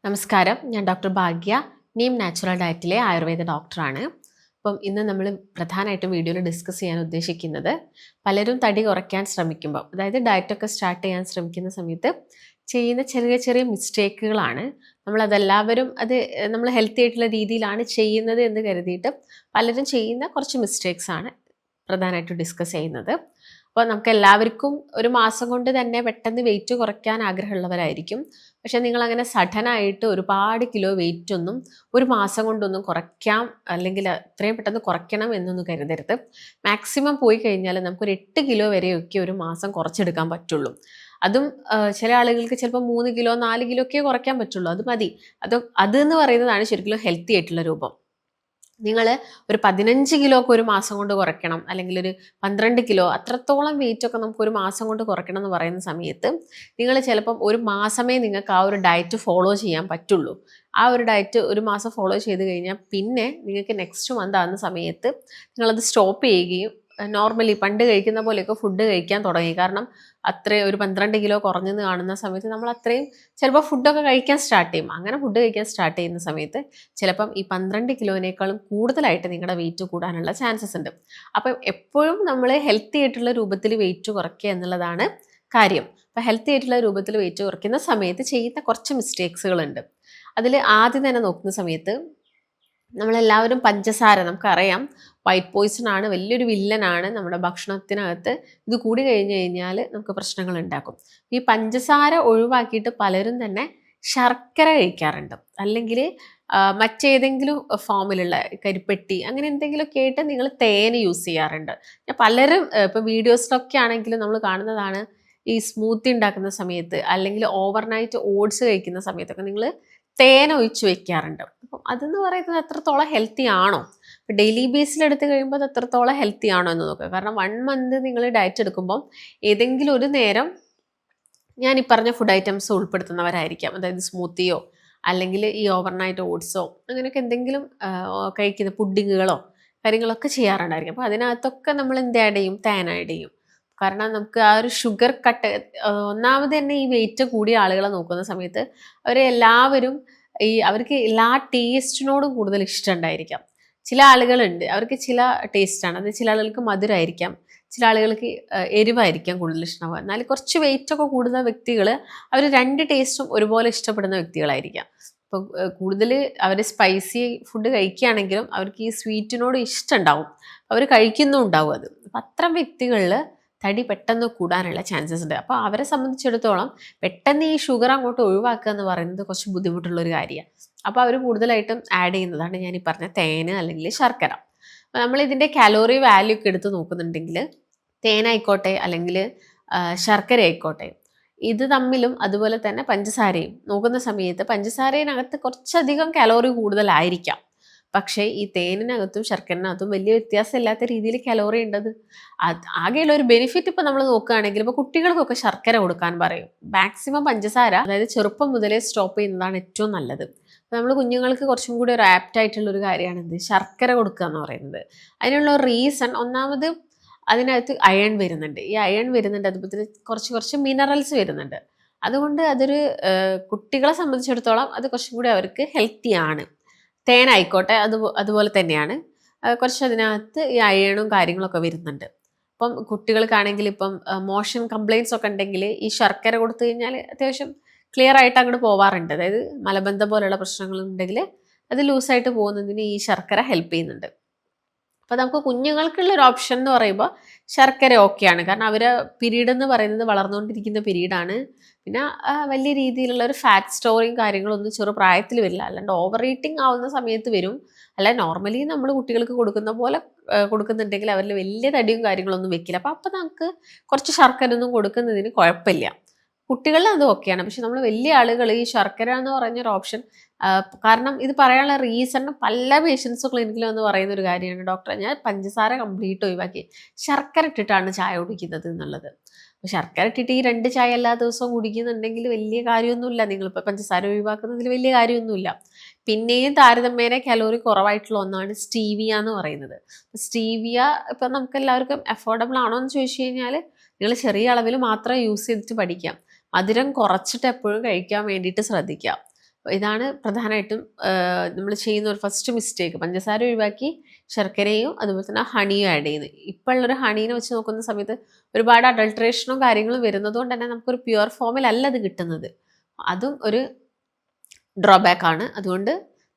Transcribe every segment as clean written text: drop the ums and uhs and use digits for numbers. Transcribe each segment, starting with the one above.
നമസ്കാരം, ഞാൻ ഡോക്ടർ ഭാഗ്യ, നീം നാച്ചുറൽ ഡയറ്റിലെ ആയുർവേദ ഡോക്ടറാണ്. അപ്പം ഇന്ന് നമ്മൾ പ്രധാനമായിട്ടും വീഡിയോയിൽ ഡിസ്കസ് ചെയ്യാൻ ഉദ്ദേശിക്കുന്നത്, പലരും തടി കുറയ്ക്കാൻ ശ്രമിക്കുമ്പോൾ, അതായത് ഡയറ്റൊക്കെ സ്റ്റാർട്ട് ചെയ്യാൻ ശ്രമിക്കുന്ന സമയത്ത് ചെയ്യുന്ന ചെറിയ ചെറിയ മിസ്റ്റേക്കുകളാണ്. നമ്മളതെല്ലാവരും നമ്മൾ ഹെൽത്തി ആയിട്ടുള്ള രീതിയിലാണ് ചെയ്യുന്നത് എന്ന് കരുതിയിട്ട് പലരും ചെയ്യുന്ന കുറച്ച് മിസ്റ്റേക്സ് ആണ് പ്രധാനമായിട്ടും ഡിസ്കസ് ചെയ്യുന്നത്. അപ്പോൾ നമുക്ക് എല്ലാവർക്കും ഒരു മാസം കൊണ്ട് തന്നെ പെട്ടെന്ന് വെയിറ്റ് കുറയ്ക്കാൻ ആഗ്രഹമുള്ളവരായിരിക്കും. പക്ഷെ നിങ്ങൾ അങ്ങനെ സഡനായിട്ട് ഒരുപാട് കിലോ വെയിറ്റ് ഒന്നും ഒരു മാസം കൊണ്ടൊന്നും കുറയ്ക്കാം, അല്ലെങ്കിൽ അത്രയും പെട്ടെന്ന് കുറയ്ക്കണം എന്നൊന്നും കരുതരുത്. മാക്സിമം പോയി കഴിഞ്ഞാൽ നമുക്കൊരു 8 കിലോ വരെയൊക്കെ ഒരു മാസം കുറച്ചെടുക്കാൻ പറ്റുള്ളൂ. അതും ചില ആളുകൾക്ക് ചിലപ്പോൾ 3 കിലോ 4 കിലോ ഒക്കെ കുറയ്ക്കാൻ പറ്റുള്ളൂ. അത് മതി. അതെന്ന് പറയുന്നതാണ് ശരിക്കും ഹെൽത്തി ആയിട്ടുള്ള രൂപം. നിങ്ങൾ ഒരു 15 കിലോ ഒക്കെ ഒരു മാസം കൊണ്ട് കുറയ്ക്കണം, അല്ലെങ്കിൽ ഒരു 12 കിലോ അത്രത്തോളം വെയിറ്റ് ഒക്കെ നമുക്ക് ഒരു മാസം കൊണ്ട് കുറയ്ക്കണം എന്ന് പറയുന്ന സമയത്ത് നിങ്ങൾ ചിലപ്പം ഒരു മാസമേ നിങ്ങൾക്ക് ആ ഒരു ഡയറ്റ് ഫോളോ ചെയ്യാൻ പറ്റുള്ളൂ. ആ ഒരു ഡയറ്റ് ഒരു മാസം ഫോളോ ചെയ്ത് കഴിഞ്ഞാൽ പിന്നെ നിങ്ങൾക്ക് നെക്സ്റ്റ് മന്ത് ആകുന്ന സമയത്ത് നിങ്ങളത് സ്റ്റോപ്പ് ചെയ്യുകയും നോർമലി പണ്ട് കഴിക്കുന്ന പോലെയൊക്കെ ഫുഡ് കഴിക്കാൻ തുടങ്ങി. കാരണം അത്രയും ഒരു 12 കിലോ കുറഞ്ഞെന്ന് കാണുന്ന സമയത്ത് നമ്മൾ അത്രയും ചിലപ്പോൾ ഫുഡൊക്കെ കഴിക്കാൻ സ്റ്റാർട്ട് ചെയ്യും. അങ്ങനെ ഫുഡ് കഴിക്കാൻ സ്റ്റാർട്ട് ചെയ്യുന്ന സമയത്ത് ചിലപ്പം ഈ 12 കിലോനേക്കാളും കൂടുതലായിട്ട് നിങ്ങളുടെ വെയിറ്റ് കൂടാനുള്ള ചാൻസസ് ഉണ്ട്. അപ്പം എപ്പോഴും നമ്മൾ ഹെൽത്തി ആയിട്ടുള്ള രൂപത്തിൽ വെയിറ്റ് കുറയ്ക്കുക എന്നുള്ളതാണ് കാര്യം. അപ്പം ഹെൽത്തി ആയിട്ടുള്ള രൂപത്തിൽ വെയിറ്റ് കുറയ്ക്കുന്ന സമയത്ത് ചെയ്യുന്ന കുറച്ച് മിസ്റ്റേക്സുകളുണ്ട്. അതിൽ ആദ്യം തന്നെ നോക്കുന്ന സമയത്ത് നമ്മളെല്ലാവരും പഞ്ചസാര, നമുക്കറിയാം വൈറ്റ് പോയിസൺ ആണ്, വലിയൊരു വില്ലനാണ് നമ്മുടെ ഭക്ഷണത്തിനകത്ത്. ഇത് കൂടി കഴിഞ്ഞ് കഴിഞ്ഞാൽ നമുക്ക് പ്രശ്നങ്ങൾ ഉണ്ടാക്കും. ഈ പഞ്ചസാര ഒഴിവാക്കിയിട്ട് പലരും തന്നെ ശർക്കര കഴിക്കാറുണ്ട്, അല്ലെങ്കിൽ മറ്റേതെങ്കിലും ഫോമിലുള്ള കരിപ്പെട്ടി അങ്ങനെ എന്തെങ്കിലുമൊക്കെ ആയിട്ട് നിങ്ങൾ തേൻ യൂസ് ചെയ്യാറുണ്ട്. പലരും ഇപ്പോൾ വീഡിയോസിലൊക്കെ ആണെങ്കിലും നമ്മൾ കാണുന്നതാണ്, ഈ സ്മൂത്തി ഉണ്ടാക്കുന്ന സമയത്ത് അല്ലെങ്കിൽ ഓവർനൈറ്റ് ഓട്സ് കഴിക്കുന്ന സമയത്തൊക്കെ നിങ്ങൾ തേൻ ഒഴിച്ച് വെക്കാറുണ്ട്. അപ്പം അതെന്ന് പറയുന്നത് എത്രത്തോളം ഹെൽത്തി ആണോ? ഡെയിലി ബേസിൽ എടുത്ത് കഴിയുമ്പോൾ അത് എത്രത്തോളം ഹെൽത്തി ആണോ എന്ന് നോക്കുക. കാരണം 1 മന്ത് നിങ്ങൾ ഡയറ്റ് എടുക്കുമ്പോൾ ഏതെങ്കിലും ഒരു നേരം ഞാൻ ഈ പറഞ്ഞ ഫുഡ് ഐറ്റംസ് ഉൾപ്പെടുത്തുന്നവരായിരിക്കാം. അതായത് സ്മൂത്തിയോ അല്ലെങ്കിൽ ഈ ഓവർനൈറ്റ് ഓട്സോ അങ്ങനെയൊക്കെ എന്തെങ്കിലും കഴിക്കുന്ന പുഡിങ്ങുകളോ കാര്യങ്ങളൊക്കെ ചെയ്യാറുണ്ടായിരിക്കും. അപ്പോൾ അതിനകത്തൊക്കെ നമ്മൾ എന്ത് ആഡ് ചെയ്യും? തേൻ ആഡ് ചെയ്യും. കാരണം നമുക്ക് ആ ഒരു ഷുഗർ കട്ട്, ഒന്നാമത് തന്നെ ഈ വെയിറ്റ് കൂടിയ ആളുകളെ നോക്കുന്ന സമയത്ത് അവരെല്ലാവരും അവർക്ക് എല്ലാ ടേസ്റ്റിനോടും കൂടുതൽ ഇഷ്ടം ഉണ്ടായിരിക്കാം. ചില ആളുകളുണ്ട് അവർക്ക് ചില ടേസ്റ്റാണ്, അത് ചില ആളുകൾക്ക് മധുരമായിരിക്കാം, ചില ആളുകൾക്ക് എരിവായിരിക്കാം കൂടുതൽ ഇഷ്ടമാവുക. എന്നാൽ കുറച്ച് വെയിറ്റ് ഒക്കെ കൂടുന്ന വ്യക്തികൾ അവർ 2 ടേസ്റ്റും ഒരുപോലെ ഇഷ്ടപ്പെടുന്ന വ്യക്തികളായിരിക്കാം. ഇപ്പോൾ കൂടുതൽ അവർ സ്പൈസി ഫുഡ് കഴിക്കുകയാണെങ്കിലും അവർക്ക് ഈ സ്വീറ്റിനോട് ഇഷ്ടം ഉണ്ടാവും, അവർ കഴിക്കുന്നുണ്ടാവും അത്. അപ്പം അത്തരം വ്യക്തികളിൽ തടി പെട്ടെന്ന് കൂടാനുള്ള ചാൻസസ് ഉണ്ട്. അപ്പോൾ അവരെ സംബന്ധിച്ചിടത്തോളം പെട്ടെന്ന് ഈ ഷുഗർ അങ്ങോട്ട് ഒഴിവാക്കുക എന്ന് പറയുന്നത് കുറച്ച് ബുദ്ധിമുട്ടുള്ളൊരു കാര്യമാണ്. അപ്പോൾ അവർ കൂടുതലായിട്ടും ആഡ് ചെയ്യുന്നതാണ് ഞാൻ ഈ പറഞ്ഞ തേന് അല്ലെങ്കിൽ ശർക്കര. അപ്പോൾ നമ്മൾ ഇതിൻ്റെ കാലോറി വാല്യൂ ഒക്കെ എടുത്ത് നോക്കുന്നുണ്ടെങ്കിൽ തേനായിക്കോട്ടെ അല്ലെങ്കിൽ ശർക്കര ആയിക്കോട്ടെ, ഇത് തമ്മിലും അതുപോലെ തന്നെ പഞ്ചസാരയും നോക്കുന്ന സമയത്ത് പഞ്ചസാരയിനകത്ത് കുറച്ചധികം കാലോറി കൂടുതലായിരിക്കാം. പക്ഷേ ഈ തേനിനകത്തും ശർക്കരനകത്തും വലിയ വ്യത്യാസമില്ലാത്ത രീതിയിൽ കാലോറി ഉണ്ടത്. ആകെയുള്ള ഒരു ബെനിഫിറ്റ് ഇപ്പോൾ നമ്മൾ നോക്കുകയാണെങ്കിൽ ഇപ്പോൾ കുട്ടികൾക്കൊക്കെ ശർക്കര കൊടുക്കാൻ പറയും. മാക്സിമം പഞ്ചസാര, അതായത് ചെറുപ്പം മുതലേ സ്റ്റോപ്പ് ചെയ്യുന്നതാണ് ഏറ്റവും നല്ലത്. നമ്മൾ കുഞ്ഞുങ്ങൾക്ക് കുറച്ചും കൂടി ഒരു ആപ്റ്റ് ആയിട്ടുള്ള ഒരു കാര്യമാണ് ശർക്കര കൊടുക്കുക എന്ന് പറയുന്നത്. അതിനുള്ള ഒരു റീസൺ, ഒന്നാമത് അതിനകത്ത് അയൺ വരുന്നുണ്ട്. ഈ അയൺ വരുന്നുണ്ട്, അതുപോലെ കുറച്ച് മിനറൽസ് വരുന്നുണ്ട്. അതുകൊണ്ട് അതൊരു കുട്ടികളെ സംബന്ധിച്ചിടത്തോളം അത് കുറച്ചും കൂടി അവർക്ക് ഹെൽത്തിയാണ്. തേനായിക്കോട്ടെ അതുപോലെ തന്നെയാണ്. കുറച്ച് അതിനകത്ത് ഈ അയണും കാര്യങ്ങളൊക്കെ വരുന്നുണ്ട്. ഇപ്പം കുട്ടികൾക്കാണെങ്കിൽ ഇപ്പം മോഷൻ കംപ്ലയിൻസ് ഒക്കെ ഉണ്ടെങ്കിൽ ഈ ശർക്കര കൊടുത്തു കഴിഞ്ഞാൽ അത്യാവശ്യം ക്ലിയർ ആയിട്ട് അങ്ങോട്ട് പോവാറുണ്ട്. അതായത് മലബന്ധം പോലെയുള്ള പ്രശ്നങ്ങളുണ്ടെങ്കിൽ അത് ലൂസായിട്ട് പോകുന്നതിന് ഈ ശർക്കര ഹെൽപ്പ് ചെയ്യുന്നുണ്ട്. അപ്പോൾ നമുക്ക് കുഞ്ഞുങ്ങൾക്കുള്ള ഒരു ഓപ്ഷൻ എന്ന് പറയുമ്പോൾ ശർക്കര ഓക്കെയാണ്. കാരണം അവരെ പീരീഡ് എന്ന് പറയുന്നത് വളർന്നുകൊണ്ടിരിക്കുന്ന പീരീഡാണ്. പിന്നെ വലിയ രീതിയിലുള്ള ഒരു ഫാറ്റ് സ്റ്റോറിങ് കാര്യങ്ങളൊന്നും ചെറു പ്രായത്തിൽ വരില്ല. അല്ലാണ്ട് ഓവർ ഈറ്റിംഗ് ആവുന്ന സമയത്ത് വരും. അല്ല, നോർമലി നമ്മൾ കുട്ടികൾക്ക് കൊടുക്കുന്ന പോലെ കൊടുക്കുന്നുണ്ടെങ്കിൽ അവരിൽ വലിയ തടിയും കാര്യങ്ങളൊന്നും വെക്കില്ല. അപ്പോൾ നമുക്ക് കുറച്ച് ശർക്കര ഒന്നും കൊടുക്കുന്നതിന് കുഴപ്പമില്ല. കുട്ടികളിൽ അത് ഓക്കെയാണ്. പക്ഷെ നമ്മൾ വലിയ ആളുകൾ ഈ ശർക്കര എന്ന് പറഞ്ഞൊരു ഓപ്ഷൻ, കാരണം ഇത് പറയാനുള്ള റീസൺ പല പേഷ്യൻസ് ക്ലിനിക്കിൽ എന്ന് പറയുന്ന ഒരു കാര്യമാണ്, ഡോക്ടറെ ഞാൻ പഞ്ചസാര കംപ്ലീറ്റ് ഒഴിവാക്കി ശർക്കര ഇട്ടിട്ടാണ് ചായ കുടിക്കുന്നത് എന്നുള്ളത്. അപ്പോൾ ശർക്കര ഇട്ടിട്ട് ഈ 2 ചായ എല്ലാ ദിവസവും കുടിക്കുന്നുണ്ടെങ്കിൽ വലിയ കാര്യമൊന്നുമില്ല. നിങ്ങളിപ്പോൾ പഞ്ചസാര ഒഴിവാക്കുന്നതിൽ വലിയ കാര്യമൊന്നുമില്ല. പിന്നെയും താരതമ്യേന കലോറി കുറവായിട്ടുള്ള ഒന്നാണ് സ്റ്റീവിയ എന്ന് പറയുന്നത്. സ്റ്റീവിയ ഇപ്പം നമുക്ക് എല്ലാവർക്കും അഫോർഡബിൾ ആണോ എന്ന് ചോദിച്ചു കഴിഞ്ഞാൽ നിങ്ങൾ ചെറിയ അളവിൽ മാത്രം യൂസ് ചെയ്തിട്ട് പഠിക്കാം. മധുരം കുറച്ചിട്ട് എപ്പോഴും കഴിക്കാൻ വേണ്ടിയിട്ട് ശ്രദ്ധിക്കാം. ഇതാണ് പ്രധാനമായിട്ടും നമ്മൾ ചെയ്യുന്ന ഒരു ഫസ്റ്റ് മിസ്റ്റേക്ക്. പഞ്ചസാര ഒഴിവാക്കി ശർക്കരയും അതുപോലെ തന്നെ ഹണിയും ആഡ് ചെയ്യുന്നത്. ഇപ്പോൾ ഉള്ളൊരു ഹണീനെ വെച്ച് നോക്കുന്ന സമയത്ത് ഒരുപാട് അഡൾട്രേഷനും കാര്യങ്ങളും വരുന്നത് കൊണ്ട് തന്നെ നമുക്കൊരു പ്യുവർ ഫോമിലല്ല അത് കിട്ടുന്നത്. അതും ഒരു ഡ്രോബാക്ക് ആണ്. അതുകൊണ്ട്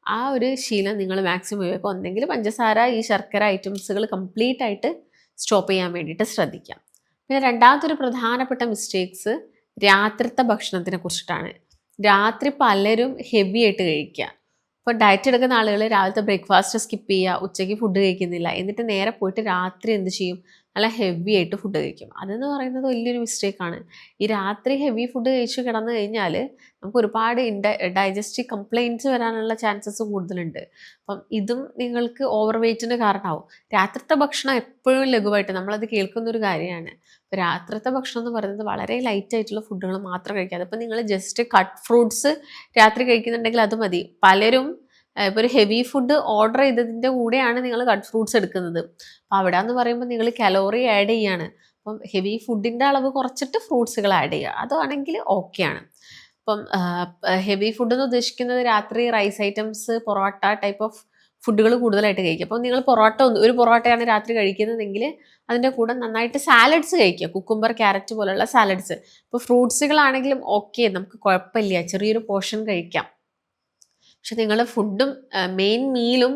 ആ ഒരു ശീലം നിങ്ങൾ മാക്സിമം ഒഴിവാക്കുക. ഒന്നെങ്കിൽ പഞ്ചസാര, ഈ ശർക്കര ഐറ്റംസുകൾ കംപ്ലീറ്റ് ആയിട്ട് സ്റ്റോപ്പ് ചെയ്യാൻ വേണ്ടിയിട്ട് ശ്രദ്ധിക്കാം. പിന്നെ രണ്ടാമത്തെ ഒരു പ്രധാനപ്പെട്ട മിസ്റ്റേക്സ് രാത്രിത്തെ ഭക്ഷണത്തിനെ കുറിച്ചിട്ടാണ്. രാത്രി പലരും ഹെവി ആയിട്ട് കഴിക്കുക. ഇപ്പോൾ ഡയറ്റ് എടുക്കുന്ന ആളുകൾ രാവിലത്തെ ബ്രേക്ക്ഫാസ്റ്റ് സ്കിപ്പ് ചെയ്യുക, ഉച്ചയ്ക്ക് ഫുഡ് കഴിക്കുന്നില്ല, എന്നിട്ട് നേരെ പോയിട്ട് രാത്രി എന്ത് ചെയ്യും, നല്ല ഹെവി ആയിട്ട് ഫുഡ് കഴിക്കും. അതെന്ന് പറയുന്നത് വലിയൊരു മിസ്റ്റേക്കാണ്. ഈ രാത്രി ഹെവി ഫുഡ് കഴിച്ച് കിടന്നു കഴിഞ്ഞാൽ നമുക്ക് ഒരുപാട് ഡൈജസ്റ്റീവ് കംപ്ലയിൻറ്റ്സ് വരാനുള്ള ചാൻസസ് കൂടുതലുണ്ട്. അപ്പം ഇതും നിങ്ങൾക്ക് ഓവർ വെയ്റ്റിന് കാരണമാവും. രാത്രിത്തെ ഭക്ഷണം എപ്പോഴും ലഘുവായിട്ട് നമ്മളത് കേൾക്കുന്നൊരു കാര്യമാണ്. അപ്പോൾ രാത്രിത്തെ ഭക്ഷണം എന്ന് പറയുന്നത് വളരെ ലൈറ്റ് ആയിട്ടുള്ള ഫുഡുകൾ മാത്രം കഴിക്കുക. അതിപ്പോൾ നിങ്ങൾ ജസ്റ്റ് കട്ട് ഫ്രൂട്ട്സ് രാത്രി കഴിക്കുന്നുണ്ടെങ്കിൽ അത് മതി. പലരും ഇപ്പോൾ ഒരു ഹെവി ഫുഡ് ഓർഡർ ചെയ്തതിൻ്റെ കൂടെയാണ് നിങ്ങൾ കട്ട് ഫ്രൂട്ട്സ് എടുക്കുന്നത്. അപ്പോൾ അവിടെ എന്ന് പറയുമ്പോൾ നിങ്ങൾ കലോറി ആഡ് ചെയ്യാണ്. അപ്പം ഹെവി ഫുഡിൻ്റെ അളവ് കുറച്ചിട്ട് ഫ്രൂട്ട്സുകൾ ആഡ് ചെയ്യുക, അതാണെങ്കിൽ ഓക്കെയാണ്. അപ്പം ഹെവി ഫുഡ് എന്ന് ഉദ്ദേശിക്കുന്നത് രാത്രി rice items, parotta type of ഫുഡുകൾ കൂടുതലായിട്ട് കഴിക്കുക. അപ്പോൾ നിങ്ങൾ ഒരു പൊറോട്ടയാണ് രാത്രി കഴിക്കുന്നതെങ്കിൽ അതിൻ്റെ കൂടെ നന്നായിട്ട് സാലഡ്സ് കഴിക്കുക. കുക്കുംബർ, ക്യാരറ്റ് പോലുള്ള സാലഡ്സ്. ഇപ്പോൾ ഫ്രൂട്ട്സുകളാണെങ്കിലും ഓക്കെ, നമുക്ക് കുഴപ്പമില്ല, ചെറിയൊരു പോർഷൻ കഴിക്കാം. പക്ഷെ നിങ്ങളുടെ ഫുഡും മെയിൻ മീലും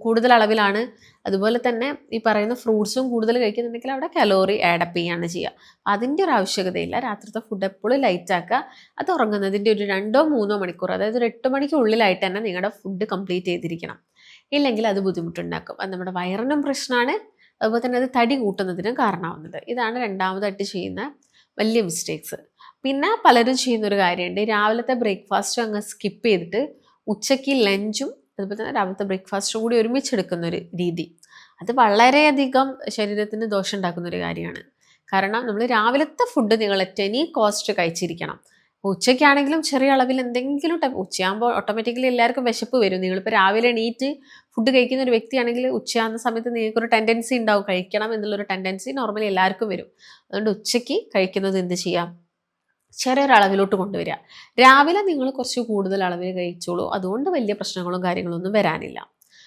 കൂടുതൽ അളവിലാണ്, അതുപോലെ തന്നെ ഈ പറയുന്ന ഫ്രൂട്ട്സും കൂടുതൽ കഴിക്കുന്നുണ്ടെങ്കിൽ അവിടെ കലോറി ആഡപ്പ് ചെയ്യാണ് ചെയ്യുക. അതിൻ്റെ ഒരു ആവശ്യകതയില്ല. രാത്രിത്തെ ഫുഡ് എപ്പോഴും ലൈറ്റ് ആക്കുക. അത് ഉറങ്ങുന്നതിൻ്റെ ഒരു 2-3 മണിക്കൂർ, അതായത് ഒരു 8 മണിക്കുള്ളിലായിട്ട് തന്നെ നിങ്ങളുടെ ഫുഡ് കംപ്ലീറ്റ് ചെയ്തിരിക്കണം. ഇല്ലെങ്കിൽ അത് ബുദ്ധിമുട്ടുണ്ടാക്കും. അത് നമ്മുടെ വയറിനും പ്രശ്നമാണ്, അതുപോലെ തന്നെ അത് തടി കൂട്ടുന്നതിനും കാരണമാവുന്നുണ്ട്. ഇതാണ് രണ്ടാമതായിട്ട് ചെയ്യുന്ന വലിയ മിസ്റ്റേക്സ്. പിന്നെ പലരും ചെയ്യുന്നൊരു കാര്യമുണ്ട്, രാവിലത്തെ ബ്രേക്ക്ഫാസ്റ്റ് അങ്ങ് സ്കിപ്പ് ചെയ്തിട്ട് ഉച്ചയ്ക്ക് ലഞ്ചും അതുപോലെ തന്നെ രാവിലത്തെ ബ്രേക്ക്ഫാസ്റ്റും കൂടി ഒരുമിച്ചെടുക്കുന്നൊരു രീതി. അത് വളരെയധികം ശരീരത്തിന് ദോഷം ഉണ്ടാക്കുന്നൊരു കാര്യമാണ്. കാരണം നമ്മൾ രാവിലത്തെ ഫുഡ് നിങ്ങൾ അറ്റ് എനി കോസ്റ്റ് കഴിച്ചിരിക്കണം. ഉച്ചയ്ക്കാണെങ്കിലും ചെറിയ അളവിൽ എന്തെങ്കിലും ഉച്ചയാകുമ്പോൾ ഓട്ടോമാറ്റിക്കലി എല്ലാവർക്കും വിശപ്പ് വരും. നിങ്ങളിപ്പോൾ രാവിലെ എണീറ്റ് ഫുഡ് കഴിക്കുന്ന ഒരു വ്യക്തിയാണെങ്കിൽ ഉച്ചയാകുന്ന സമയത്ത് നിങ്ങൾക്കൊരു ടെൻഡൻസി ഉണ്ടാവും, കഴിക്കണം എന്നുള്ളൊരു ടെൻഡൻസി നോർമലി എല്ലാവർക്കും വരും. അതുകൊണ്ട് ഉച്ചയ്ക്ക് കഴിക്കുന്നത് എന്ത് ചെയ്യാം, ചെറിയൊരളവിലോട്ട് കൊണ്ടുവരിക. രാവിലെ നിങ്ങൾ കുറച്ച് കൂടുതൽ അളവിൽ കഴിച്ചോളൂ, അതുകൊണ്ട് വലിയ പ്രശ്നങ്ങളും കാര്യങ്ങളൊന്നും വരാനില്ല.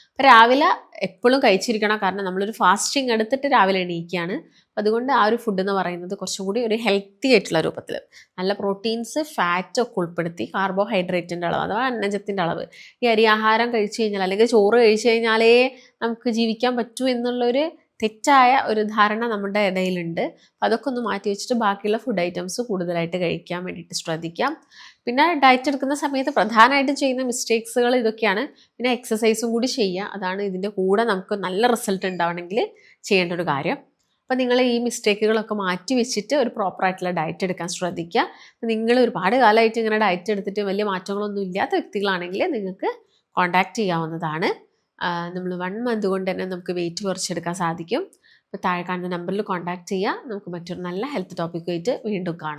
അപ്പം രാവിലെ എപ്പോഴും കഴിച്ചിരിക്കണം, കാരണം നമ്മളൊരു ഫാസ്റ്റിംഗ് എടുത്തിട്ട് രാവിലെ എണീക്കുകയാണ്. അതുകൊണ്ട് ആ ഒരു ഫുഡ് എന്ന് പറയുന്നത് കുറച്ചും കൂടി ഒരു ഹെൽത്തി ആയിട്ടുള്ള രൂപത്തിൽ നല്ല പ്രോട്ടീൻസ്, ഫാറ്റ് ഒക്കെ ഉൾപ്പെടുത്തി, കാർബോഹൈഡ്രേറ്റിൻ്റെ അളവ് അഥവാ അന്നജത്തിൻ്റെ അളവ്, ഈ അരി ആഹാരം കഴിച്ചു കഴിഞ്ഞാൽ അല്ലെങ്കിൽ ചോറ് കഴിച്ചു കഴിഞ്ഞാലേ നമുക്ക് ജീവിക്കാൻ പറ്റൂ എന്നുള്ളൊരു തെറ്റായ ഒരു ധാരണ നമ്മുടെ ഇടയിലുണ്ട്. അതൊക്കെ ഒന്ന് മാറ്റി വെച്ചിട്ട് ബാക്കിയുള്ള ഫുഡ് ഐറ്റംസ് കൂടുതലായിട്ട് കഴിക്കാൻ വേണ്ടിയിട്ട് ശ്രദ്ധിക്കാം. പിന്നെ ഡയറ്റ് എടുക്കുന്ന സമയത്ത് പ്രധാനമായിട്ടും ചെയ്യുന്ന മിസ്റ്റേക്സുകൾ ഇതൊക്കെയാണ്. പിന്നെ എക്സസൈസും കൂടി ചെയ്യുക, അതാണ് ഇതിൻ്റെ കൂടെ നമുക്ക് നല്ല റിസൾട്ട് ഉണ്ടാവണമെങ്കിൽ ചെയ്യേണ്ട ഒരു കാര്യം. അപ്പോൾ നിങ്ങൾ ഈ മിസ്റ്റേക്കുകളൊക്കെ മാറ്റി വെച്ചിട്ട് ഒരു പ്രോപ്പറായിട്ടുള്ള ഡയറ്റ് എടുക്കാൻ ശ്രദ്ധിക്കുക. നിങ്ങൾ ഒരുപാട് കാലമായിട്ട് ഇങ്ങനെ ഡയറ്റ് എടുത്തിട്ട് വലിയ മാറ്റങ്ങളൊന്നും ഇല്ലാത്ത വ്യക്തികളാണെങ്കിൽ നിങ്ങൾക്ക് കോൺടാക്റ്റ് ചെയ്യാവുന്നതാണ്. നമ്മൾ 1 മന്ത് കൊണ്ട് തന്നെ നമുക്ക് വെയിറ്റ് കുറച്ചെടുക്കാൻ സാധിക്കും. അപ്പോൾ താഴെ കാണുന്ന നമ്പറിൽ കോൺടാക്റ്റ് ചെയ്യുക. നമുക്ക് മറ്റൊരു നല്ല ഹെൽത്ത് ടോപ്പിക്കുമായിട്ട് വീണ്ടും കാണാം.